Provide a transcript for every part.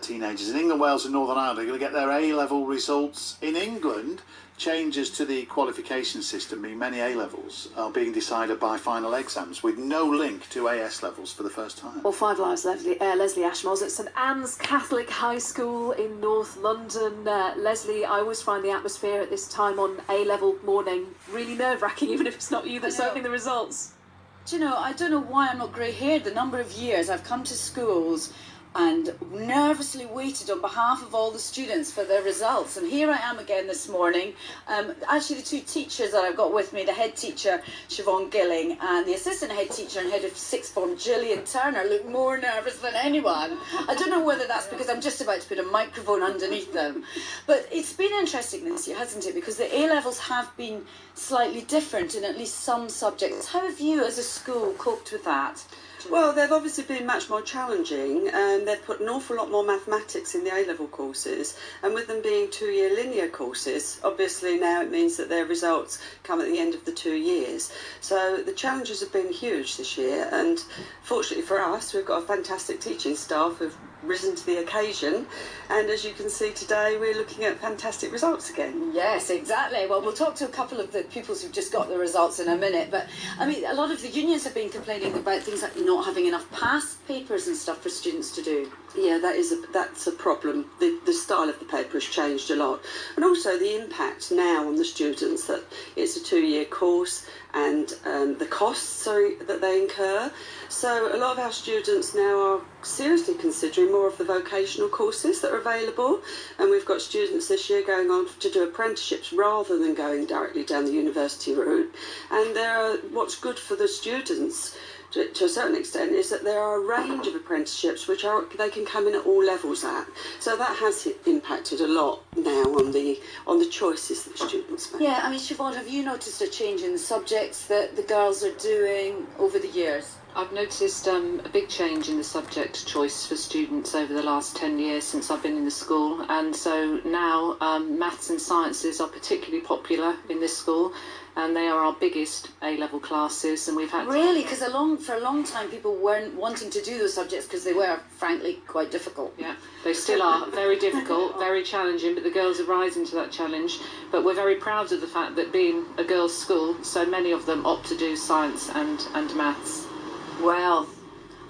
Teenagers in England, Wales and Northern Ireland are going to get their A-level results. In England, changes to the qualification system mean many A-levels are being decided by final exams with no link to AS levels for the first time. Well, Five Lives, Leslie Ashmole's at St Anne's Catholic High School in North London. Leslie, I always find the atmosphere at this time on A-level morning really nerve-wracking, even if it's not you that's opening the results. Do you know, I don't know why I'm not grey-haired. The number of years I've come to schools and nervously waited on behalf of all the students for their results. And here I am again this morning. Actually, the two teachers that I've got with me, the head teacher, Siobhan Gilling, and the assistant head teacher and head of sixth form, Gillian Turner, look more nervous than anyone. I don't know whether that's because I'm just about to put a microphone underneath them. But it's been interesting this year, hasn't it? Because the A-levels have been slightly different in at least some subjects. How have you as a school coped with that? Well, they've obviously been much more challenging, and they've put an awful lot more mathematics in the A-level courses, and with them being two-year linear courses, obviously now it means that their results come at the end of the 2 years. So the challenges have been huge this year, and fortunately for us, we've got a fantastic teaching staff who've risen to the occasion, and as you can see today, we're looking at fantastic results again. Yes, exactly. Well, we'll talk to a couple of the pupils who've just got the results in a minute, but I mean, a lot of the unions have been complaining about things like not having enough past papers and stuff for students to do. Yeah, that's a problem. The style of the paper has changed a lot, and also the impact now on the students that it's a 2-year course and the costs that they incur. So a lot of our students now are seriously considering more of the vocational courses that are available, and we've got students this year going on to do apprenticeships rather than going directly down the university route. And what's good for the students to a certain extent is that there are a range of apprenticeships which they can come in at all levels at. So that has impacted a lot now on the choices that students make. Yeah, I mean, Siobhan, have you noticed a change in the subjects that the girls are doing over the years? I've noticed a big change in the subject choice for students over the last 10 years since I've been in the school, and so now maths and sciences are particularly popular in this school, and they are our biggest A-level classes, and we've had Really? Because for a long time people weren't wanting to do those subjects because they were, frankly, quite difficult. Yeah, they still are very difficult, very challenging, but the girls are rising to that challenge. But we're very proud of the fact that being a girls' school, so many of them opt to do science and maths. Well,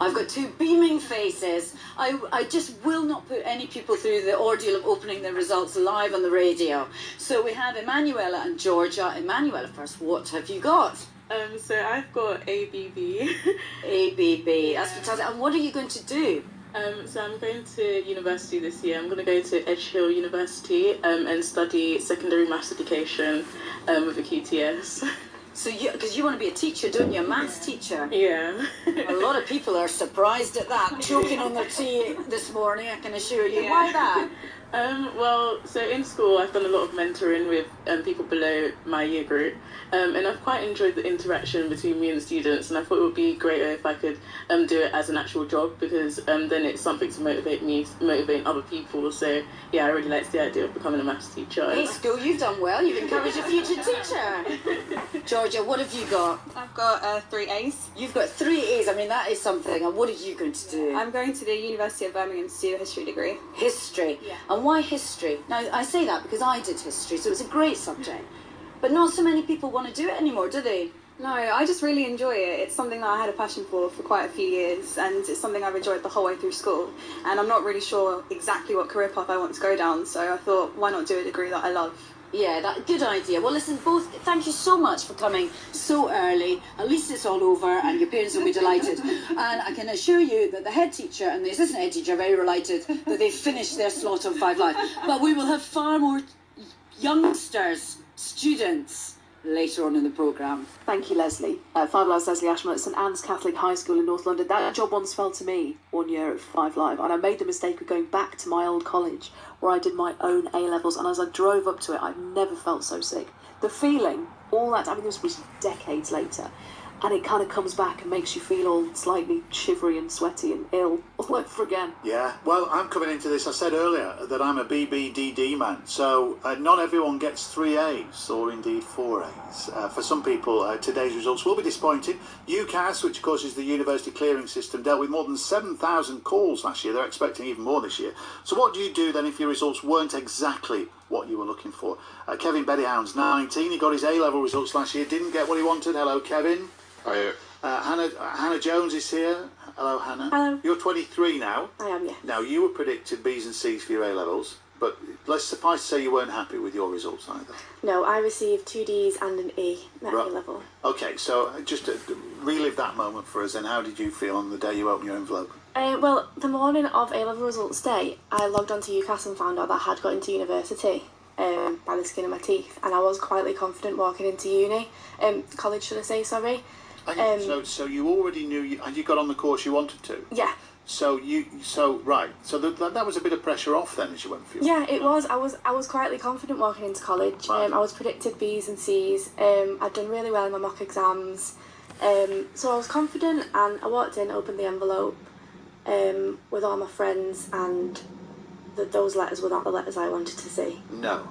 I've got two beaming faces. I just will not put any people through the ordeal of opening their results live on the radio. So we have Emanuela and Georgia. Emanuela first, what have you got? So I've got ABB. ABB, that's fantastic. And what are you going to do? So I'm going to university this year. I'm going to go to Edge Hill University and study secondary maths education with a QTS. So because you want to be a teacher, don't you? A maths teacher? Yeah. A lot of people are surprised at that, choking on their tea this morning, I can assure you. Yeah. Why that? Well, so in school I've done a lot of mentoring with people below my year group, and I've quite enjoyed the interaction between me and the students, and I thought it would be greater if I could do it as an actual job, because then it's something to motivate other people. So yeah, I really like the idea of becoming a maths teacher. Hey school, you've done well, you've encouraged a future teacher. Georgia, what have you got? I've got 3 A's. You've got 3 A's, I mean that is something. And what are you going to do? I'm going to the University of Birmingham to do a history degree. History? Yeah. And why history? Now, I say that because I did history, so it's a great subject. But not so many people want to do it anymore, do they? No, I just really enjoy it. It's something that I had a passion for quite a few years, and it's something I've enjoyed the whole way through school. And I'm not really sure exactly what career path I want to go down, so I thought, why not do a degree that I love? Yeah, good idea. Well, listen, both, thank you so much for coming so early. At least it's all over and your parents will be delighted. And I can assure you that the head teacher and the assistant head teacher are very delighted that they've finished their slot on Five Live. But we will have far more youngsters, students, later on in the programme. Thank you, Leslie. Five Lives, Leslie Ashmole at St Anne's Catholic High School in North London. That job once fell to me 1 year at Five Live, and I made the mistake of going back to my old college where I did my own A-levels, and as I drove up to it, I've never felt so sick. The feeling, all that, I mean, this was decades later, and it kind of comes back and makes you feel all slightly shivery and sweaty and ill all over again. Yeah, well, I'm coming into this. I said earlier that I'm a BBDD man, so not everyone gets 3 A's or indeed 4 A's. For some people, today's results will be disappointing. UCAS, which of course is the University Clearing System, dealt with more than 7,000 calls last year. They're expecting even more this year. So what do you do then if your results weren't exactly what you were looking for? Kevin Bettyhound's 19. He got his A-level results last year, didn't get what he wanted. Hello, Kevin. Hiya. Hannah Jones is here. Hello, Hannah. Hello. You're 23 now. I am, yeah. Now, you were predicted B's and C's for your A-levels, but let's suffice to say you weren't happy with your results either. No, I received 2 D's and an E at Right. A-level. Okay, so just to relive that moment for us, then how did you feel on the day you opened your envelope? Well, the morning of A-level results day, I logged onto UCAS and found out that I had got into university by the skin of my teeth, and I was quietly confident walking into college, should I say, sorry. And so you already knew, and you got on the course you wanted to? Yeah. So that was a bit of pressure off then as you went through. Yeah, it was. I was quietly confident walking into college. Right. I was predicted B's and C's. I'd done really well in my mock exams. So I was confident, and I walked in, opened the envelope with all my friends, and those letters were not the letters I wanted to see. No.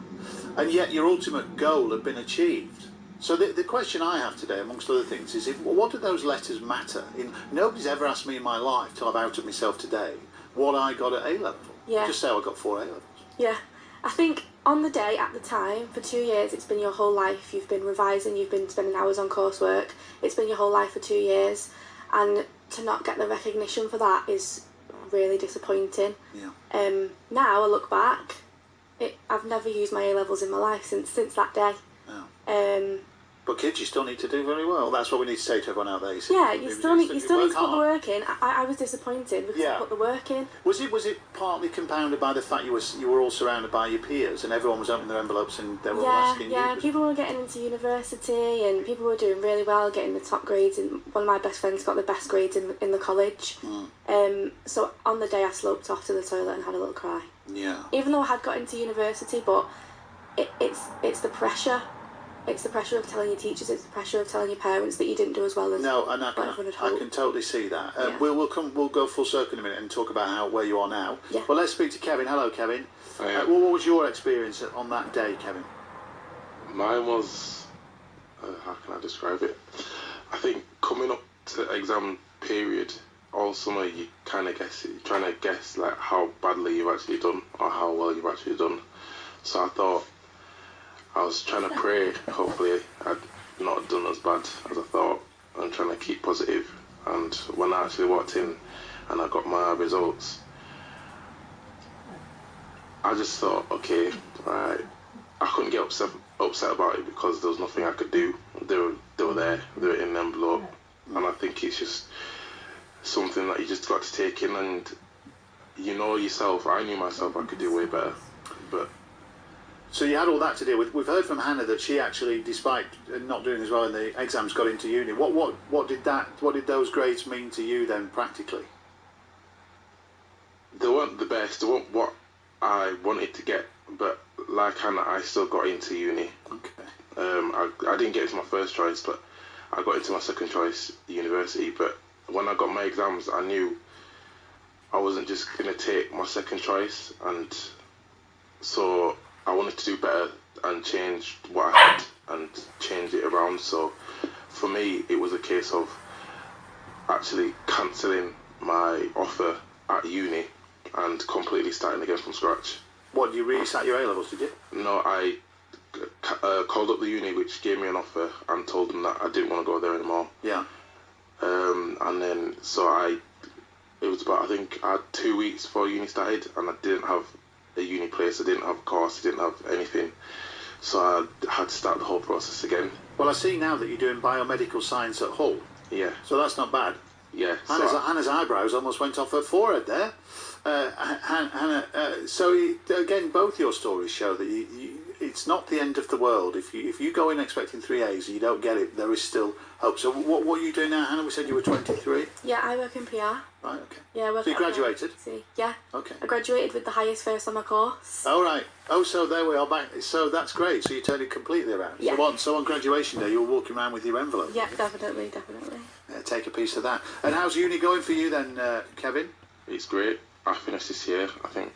And yet your ultimate goal had been achieved. So the question I have today, amongst other things, is what do those letters matter? Nobody's ever asked me in my life, till I've outed myself today, what I got at A-level. Yeah. Just say I got 4 A-levels. Yeah. I think on the day, at the time, for 2 years, it's been your whole life. You've been revising, you've been spending hours on coursework. It's been your whole life for 2 years. And to not get the recognition for that is really disappointing. Yeah. Now I look back, I've never used my A-levels in my life since that day. Oh. But kids, you still need to do very well. That's what we need to say to everyone out there. Yeah, you still need to put the hard. work in. I was disappointed because Yeah. I put the work in. Was it partly compounded by the fact you were all surrounded by your peers and everyone was opening their envelopes and they were all asking Yeah, you? people were getting into university and people were doing really well, getting the top grades, and one of my best friends got the best grades in the college. So on the day I sloped off to the toilet and had a little cry. Yeah. Even though I had got into university, but it's the pressure. It's the pressure of telling your teachers, it's the pressure of telling your parents that you didn't do as well as No, and I what everyone had can hoped. totally see that. Yeah. We'll go full circle in a minute and talk about where you are now. Yeah. Well, let's speak to Kevin. Hello, Kevin. Hiya. What was your experience on that day, Kevin? Mine was, how can I describe it? I think coming up to exam period all summer, you kind of trying to guess like how badly you've actually done or how well you've actually done. So I thought, I was trying to pray, hopefully I'd not done as bad as I thought, and trying to keep positive. And when I actually walked in and I got my results, I just thought, okay, right. I couldn't get upset about it because there was nothing I could do. They were there, they were in the envelope, and I think it's just something that you just got to take in. And you know yourself, I knew myself I could do way better, but. So you had all that to deal with. We've heard from Hannah that she actually, despite not doing as well in the exams, got into uni. What did those grades mean to you then, practically? They weren't the best. They weren't what I wanted to get, but like Hannah, I still got into uni. Okay. I didn't get into my first choice, but I got into my second choice, university. But when I got my exams, I knew I wasn't just going to take my second choice, and so I wanted to do better and change what I had and change it around. So for me, it was a case of actually cancelling my offer at uni and completely starting again from scratch. What, you resat your A-levels, did you? No, I called up the uni, which gave me an offer, and told them that I didn't want to go there anymore. Yeah. And then, it was about, I think I had 2 weeks before uni started, and I didn't have a uni place, I didn't have a course, I didn't have anything. So I had to start the whole process again. Well, I see now that you're doing biomedical science at Hull. Yeah. So that's not bad. Yeah. Hannah's eyebrows almost went off her forehead there. Hannah, again, both your stories show that it's not the end of the world. If you go in expecting 3 A's and you don't get it, there is still hope. So what are you doing now, Hannah? We said you were 23. Yeah, I work in PR. Right, okay. Yeah, So you graduated? Yeah. Okay. I graduated with the highest first on my course. Oh, right. Oh, so there we are back. So that's great. So you turned it completely around. Yeah. So on graduation day, you were walking around with your envelope. Yeah, definitely. Take a piece of that. And how's uni going for you then, Kevin? It's great. I finished this year. I think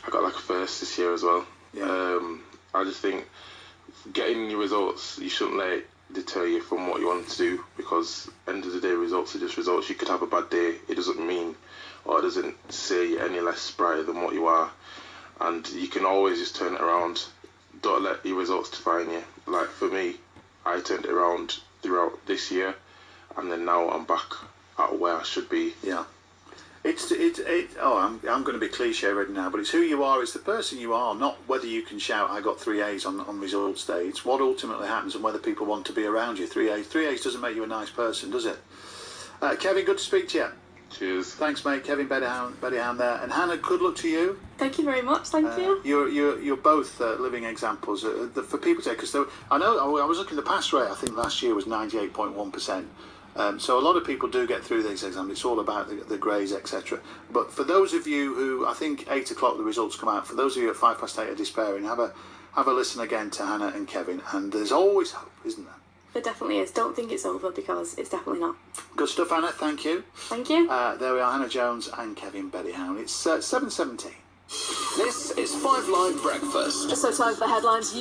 I got like a first this year as well. Yeah. I just think getting your results, you shouldn't let it deter you from what you want to do, because end of the day, results are just results. You could have a bad day. It doesn't mean, or it doesn't say you're any less bright than what you are. And you can always just turn it around. Don't let your results define you. Like for me, I turned it around throughout this year, and then now I'm back at where I should be. Yeah. I'm going to be cliche-ridden now, but it's who you are, it's the person you are, not whether you can shout, I got 3 A's on results day. It's what ultimately happens and whether people want to be around you. 3 A's doesn't make you a nice person, does it? Kevin, good to speak to you. Cheers. Thanks, mate. Kevin Bettyhound there. And Hannah, good luck to you. Thank you very much. Thank you. You're both living examples for people to, because I know I was looking at the pass rate. I think last year was 98.1%. So a lot of people do get through these exams. It's all about the grades, etc. But for those of you who, I think 8 o'clock the results come out. For those of you at 8:05 are despairing, have a listen again to Hannah and Kevin. And there's always hope, isn't there? There definitely is. Don't think it's over, because it's definitely not. Good stuff, Hannah. Thank you. Thank you. There we are, Hannah Jones and Kevin Bettyhound. It's 7:17. This is 5 Live Breakfast. So time for the headlines.